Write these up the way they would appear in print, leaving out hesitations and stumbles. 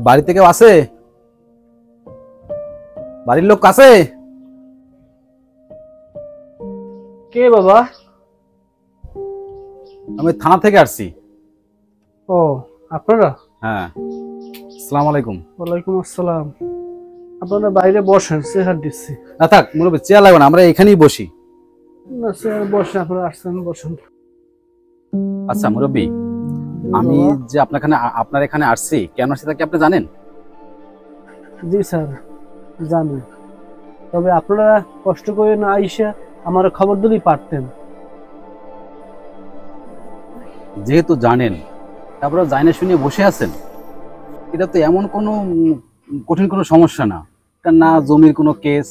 বাড়িতে কেউ আছে? বাড়ির লোক আছে? কে বাবা? আমি থানা থেকে আসছি। ও, আপনারা? হ্যাঁ, আসসালামু আলাইকুম। ওয়ালাইকুম আসসালাম। আপনারা বাইরে বসেন, চেয়ার দিচ্ছি। না থাক মুরব্বী, চেয়ার লাগবে না, আমরা এখানেই বসি। না চেয়ার বসেন, আপনারা আসছেন বসেন। আচ্ছা মুরব্বী, আমি বাবা? যে আপনার এখানে আসছি, কেন আসছি তা কি আপনি জানেন? জি স্যার, জানি। তবে আপনারা কষ্ট করে না আইসা আমার খবর দিলেই পারতেন। যেহেতু জানেন, তারপরে জানে শুনে বসে আছেন, এটা তো এমন কোনো কঠিন কোনো সমস্যা না। এটা না জমির কোনো কেস,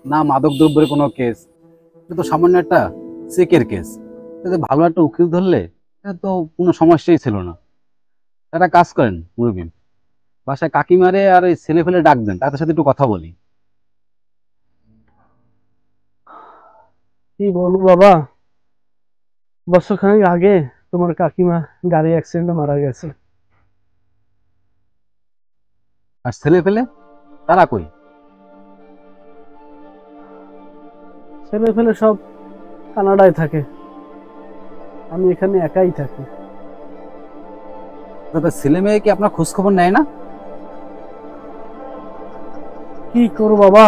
না মাদক দ্রব্যের কোনো কেস, এটা তো সামান্য একটা চেকের কেস। এতে ভালো একটা উকিল ধরলে এটা তো কোনো সমস্যাই ছিল না। একটা কাজ করেন মুরব্বী, বাসায় কাকিমারে আর ওই ছেলে ফেলে ডাক দেন, তাদের সাথে একটু কথা বলি। কি বলবো বাবা, বছর খানেক আগে তোমার কাকিমা গাড়ি অ্যাক্সিডেন্টে মারা গেছে। আর ছেলে ফেলে তারা কই? ছেলে ফেলে সব কানাডায় থাকে, আমি এখানে একাই থাকি। তাদের ছেলে মেয়ে কি আপনার খোঁজ খবর নেয় না? কি করবো বাবা,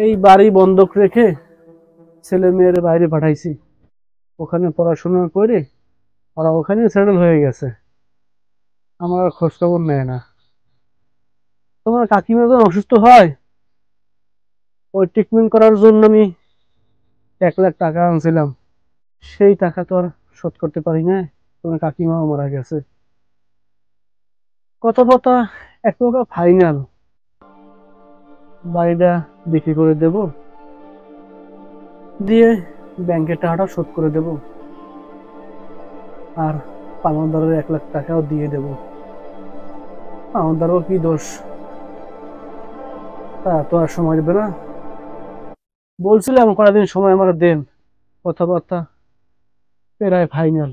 এই বাড়ি বন্ধক রেখে ছেলে মেয়ের বাইরে পাঠাইছি, ওখানে পড়াশোনা করে ওরা ওখানে সেটেল হয়ে গেছে, আমার আর খোঁজ খবর নেয় না। তোমার কাকিমা যখন অসুস্থ হয়, ওই ট্রিটমেন্ট করার জন্য আমি 1 লাখ টাকা আনছিলাম, সেই টাকা তো আর শোধ করতে পারি না। তোমার কাকিমাও মারা গেছে। কথা এক প্রকার ফাইনাল, বাড়িটা বিক্রি করে দেব, দিয়ে ব্যাংকের টাকাটা শোধ করে দেব, আর পাওনাদারের 1 লাখ টাকাও দিয়ে দেব। পাওনাদারও কি দোষ, তা তো আর সময় দেবে না। বলছিলাম কয়েকদিন সময় আমার দেন, কথাবার্তা প্রায় ফাইনাল।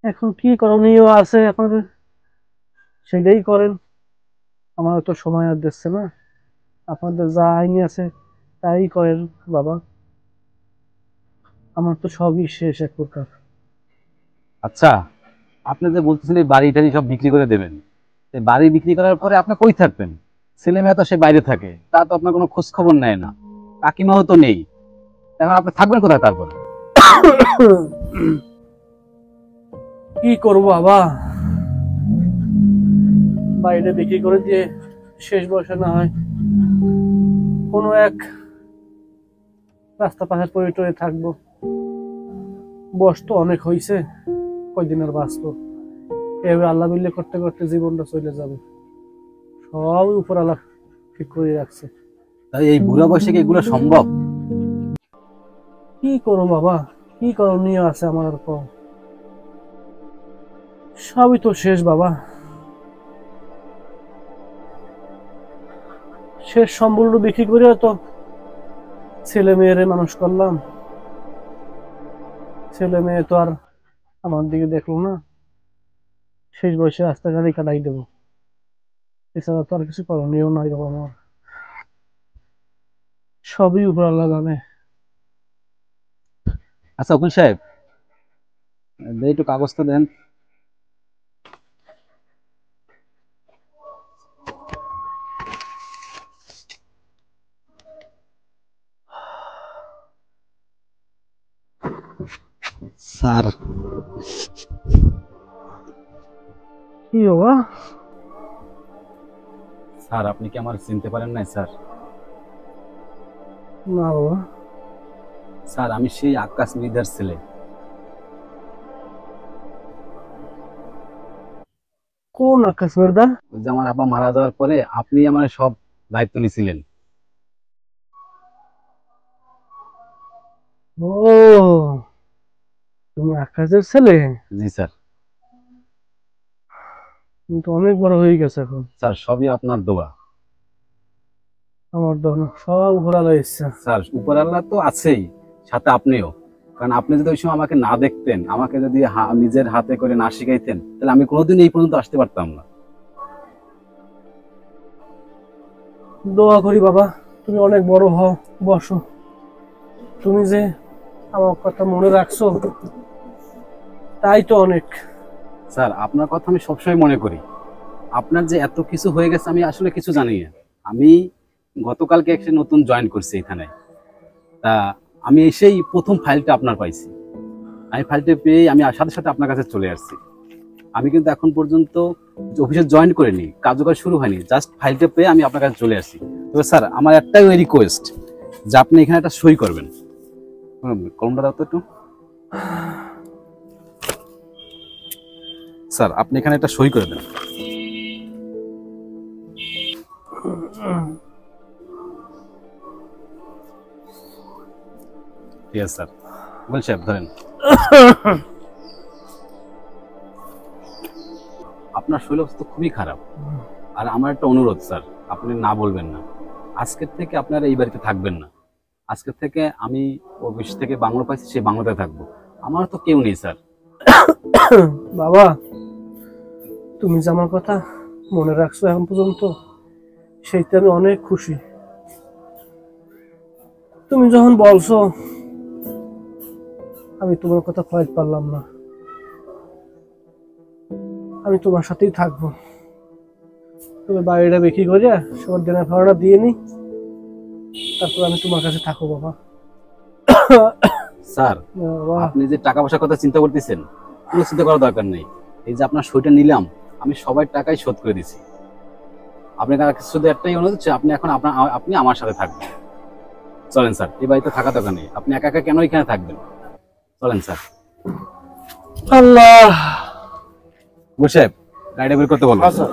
এখন কি করণীয় আছে আপনাদের, সেটাই করেন। আমার তো সময় আর দিচ্ছে না, আপনাদের যা আইনি আছে তাই করেন বাবা, আমার তো সবই শেষ এক প্রকার। আচ্ছা, আপনি যে বলতেছেন এই বাড়ি টাড়ি সব বিক্রি করে দেবেন, এই বাড়ি বিক্রি করার পরে আপনি কই থাকবেন? ছেলে মেয়ে তো সে বাইরে থাকে, তা তো আপনার কোনো খোঁজ খবর নেয় না, কাকিমাও তো নেই, এখন আপনি থাকবেন কোথায় তারপর? কি করবো বাবা, বাইরে বিক্রি করে দিয়ে শেষ বয়সে না হয় কোনো এক রাস্তা পাশে পড়ে টরে থাকবো। বয়স তো অনেক হয়েছে, কয়দিন আর বাঁচবো? এভাবে আল্লাহ বিল্লে করতে করতে জীবনটা চলে যাবে, সব উপর আল্লাহ ঠিক করে রাখছে। তাই এই বুড়া বয়সে কি এগুলো সম্ভব? কি করো বাবা, কি করণীয় আছে আমার আর কম? সবই তো শেষ বাবা, শেষ সম্বল বিক্রি করে তো ছেলে মেয়েরে মানুষ করলাম, ছেলে মেয়ে তো আর আমার দিকে দেখলো না, শেষ বয়সে রাস্তাঘাটে কাটাই দেবো, এছাড়া তো আর কিছু করণীয় নাই বাবা আমার। সবই উপর আল্লাহ জানে। আচ্ছা উকিল সাহেব, একটু কাগজটা দেন। স্যার, কি বাবা? স্যার আপনি কি আমার চিনতে পারেন নাই স্যার? না বাবা। স্যার আমি সেই আকাশ মৃধার ছেলে। কোন আকাশ মেরদা? ওই যে আমার আব্বা মারা যাওয়ার পরে আপনি আমার সব দায়িত্ব নিয়েছিলেন। ও, তুমি আকাশের ছেলে? জি স্যার। তুমি তো অনেক বড় হয়ে গেছে এখন। স্যার সবই আপনার দোয়া। আমার দোনো সব ঘোরালো ইচ্ছা। স্যার উপর আল্লাহ তো আছেই, সাথে আপনিও। কারণ আপনি যদি ওই সময় আমাকে না দেখতেন, আমাকে যদি নিজের হাতে করে না শিখাইতেন, তাহলে আমি কোনোদিন এই পর্যন্ত আসতে পারতাম না। দোয়া করি বাবা তুমি অনেক বড় হও, বসো। তুমি যে আমার কথা মনে রাখছো তাই তো অনেক। স্যার আপনার কথা আমি সবসময় মনে করি। আপনার যে এত কিছু হয়ে গেছে আমি আসলে কিছু জানি না। আমি গতকালকে একটা নতুন জয়েন করছি এখানে। তা আমি এসেই প্রথম ফাইলটা আপনার পাইছি। আমি ফাইলটা পেয়ে আমি সাথে সাথে আপনার কাছে চলে আসছি। আমি কিন্তু এখন পর্যন্ত অফিসে জয়েন করিনি, কার্যকর শুরু হয়নি, জাস্ট ফাইলটা পেয়ে আমি আপনার কাছে চলে আসছি। তবে স্যার আমার একটাই রিকোয়েস্ট যে আপনি এখানে একটা সই করবেন। কলমটা দাও তো একটু। স্যার আপনি এখানে একটা সই করে দেন। ঠিক আছে স্যার। বল সাহেব ধরেন। আপনার শরীর অবস্থা খুবই খারাপ। আর আমার একটা অনুরোধ স্যার, আপনি না বলবেন না। আজকের থেকে আপনারা এই বাড়িতে থাকবেন না। আজকের থেকে আমি অফিস থেকে বাংলো পাইছি, সেই বাংলোতে থাকবো। আমার তো কেউ নেই স্যার। বাবা তুমি যে আমার কথা মনে রাখছো এখন পর্যন্ত, সেইতে আমি অনেক খুশি। তুমি যখন বলছো আমি তোমার কথা খোয়াইতে পারলাম না, আমি তোমার সাথেই থাকবো। তুমি বাড়িটা বিক্রি করিয়া সবার দেনা ভাড়াটা দিয়ে নি, তারপর আমি তোমার কাছে থাকো বাবা। স্যার বাবা আপনি যে টাকা পয়সার কথা চিন্তা করতেছেন, কোনো চিন্তা করার দরকার নেই। এই যে আপনার সইটা নিলাম, আমি সবার টাকাই শোধ করে দিছি। আপনার কাছে শুধু একটাই অনুরোধ হচ্ছে, আপনি এখন আপনি আমার সাথে থাকবেন। চলেন স্যার, এই বাড়িতে থাকা দরকার নেই। আপনি একা একা কেন এখানে থাকবেন? চলেন স্যার। আল্লাহ গুড সাহেব, গাড়িটা বের করতে বলুন। আচ্ছা